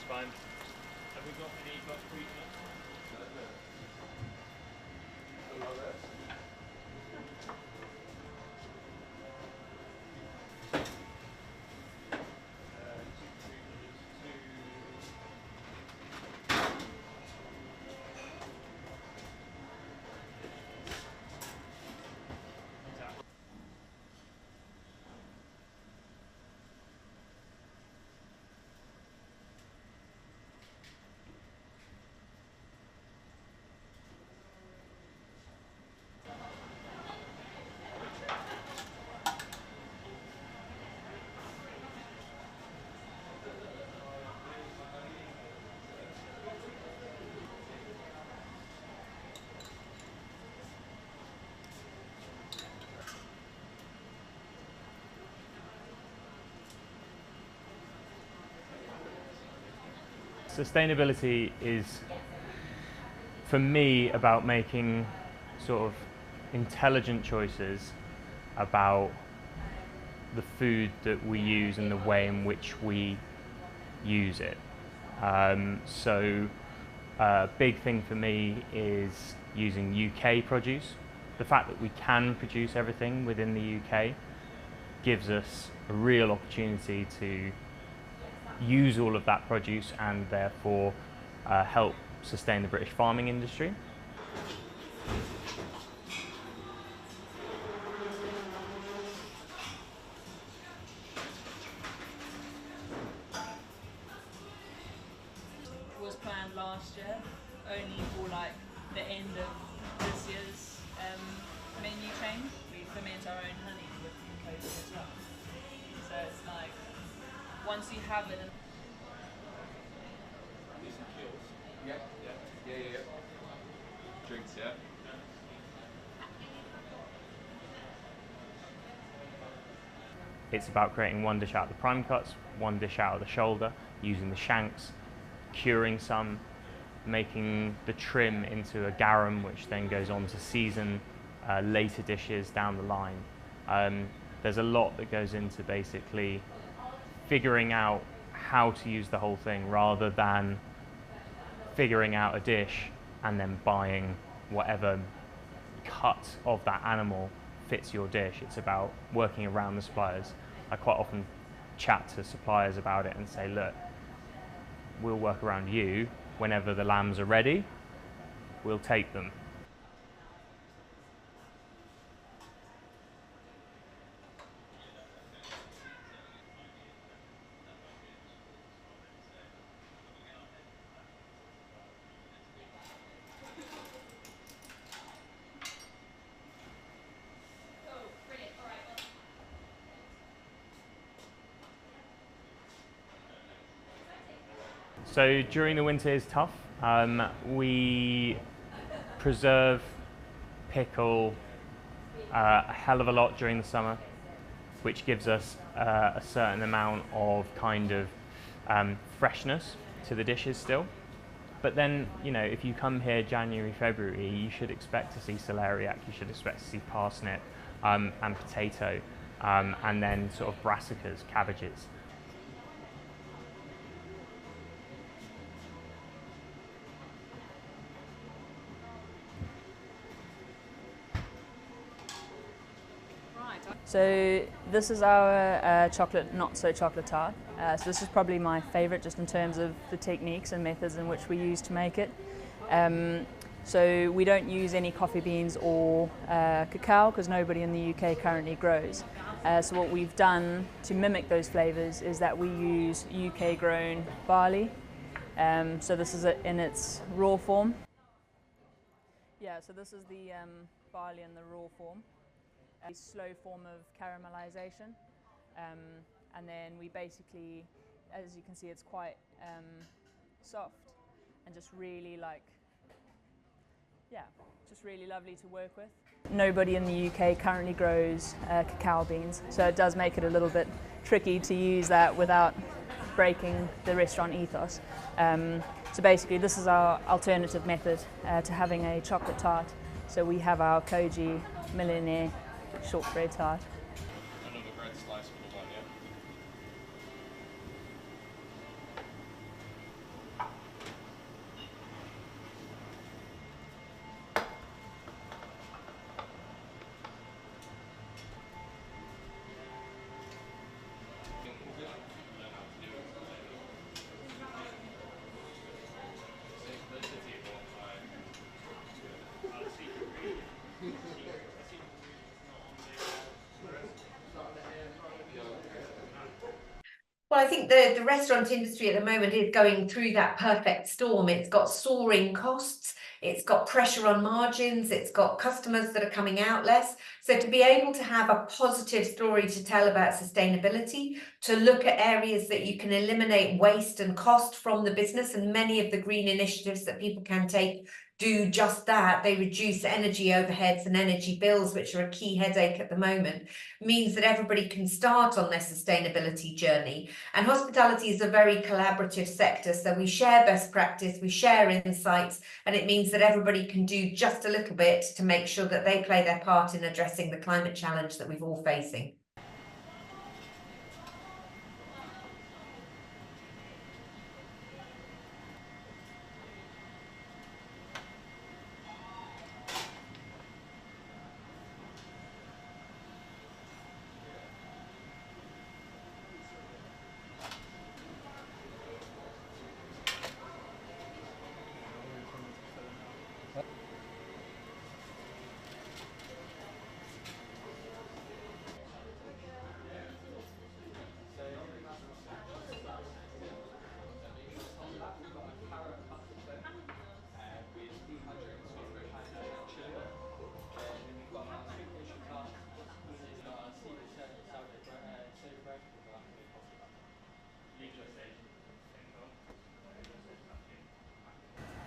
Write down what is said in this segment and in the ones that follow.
fine. Have we got any buckwheat? Sustainability is, for me, about making sort of intelligent choices about the food that we use and the way in which we use it. A big thing for me is using UK produce. The fact that we can produce everything within the UK gives us a real opportunity to use all of that produce and therefore help sustain the British farming industry. Was planned last year, only for like the end of this year's menu change. We ferment our own honey with cocoa as well. So it's like, once you have it. Yeah. Drinks, yeah. It's about creating one dish out of the prime cuts, one dish out of the shoulder, using the shanks, curing some, making the trim into a garum, which then goes on to season later dishes down the line. There's a lot that goes into basically figuring out how to use the whole thing rather than figuring out a dish and then buying whatever cut of that animal fits your dish. It's about working around the suppliers. I quite often chat to suppliers about it and say, look, we'll work around you. Whenever the lambs are ready, we'll take them. So during the winter is tough. We preserve, pickle a hell of a lot during the summer, which gives us a certain amount of kind of freshness to the dishes still. But then, you know, if you come here January, February, you should expect to see celeriac, you should expect to see parsnip and potato, and then sort of brassicas, cabbages. So this is our chocolate, not so chocolate tart. So this is probably my favourite just in terms of the techniques and methods in which we use to make it. So we don't use any coffee beans or cacao because nobody in the UK currently grows. So what we've done to mimic those flavours is that we use UK grown barley. So this is in its raw form. Yeah, so this is the barley in the raw form. A slow form of caramelization, and then we basically, as you can see, it's quite soft and just really just really lovely to work with. Nobody in the UK currently grows cacao beans, so it does make it a little bit tricky to use that without breaking the restaurant ethos. So basically this is our alternative method to having a chocolate tart. So we have our Koji Millionaire shortbread tart. Another bread slice for the one, Well, I think the restaurant industry at the moment is going through that perfect storm. It's got soaring costs, it's got pressure on margins, it's got customers that are coming out less. So to be able to have a positive story to tell about sustainability, to look at areas that you can eliminate waste and cost from the business, and many of the green initiatives that people can take do just that. They reduce energy overheads and energy bills, which are a key headache at the moment, means that everybody can start on their sustainability journey. And hospitality is a very collaborative sector, so we share best practice, we share insights, and it means that everybody can do just a little bit to make sure that they play their part in addressing the climate challenge that we're all facing.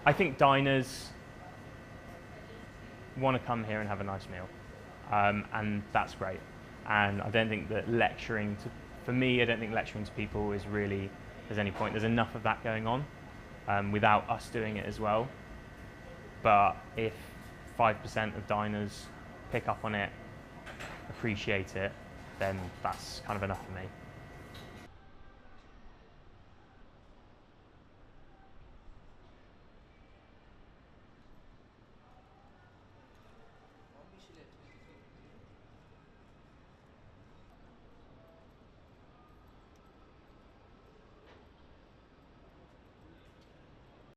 I think diners want to come here and have a nice meal, and that's great. And I don't think that lecturing to, for me, I don't think lecturing to people is really, there's any point. There's enough of that going on without us doing it as well. But if 5% of diners pick up on it, appreciate it, then that's kind of enough for me.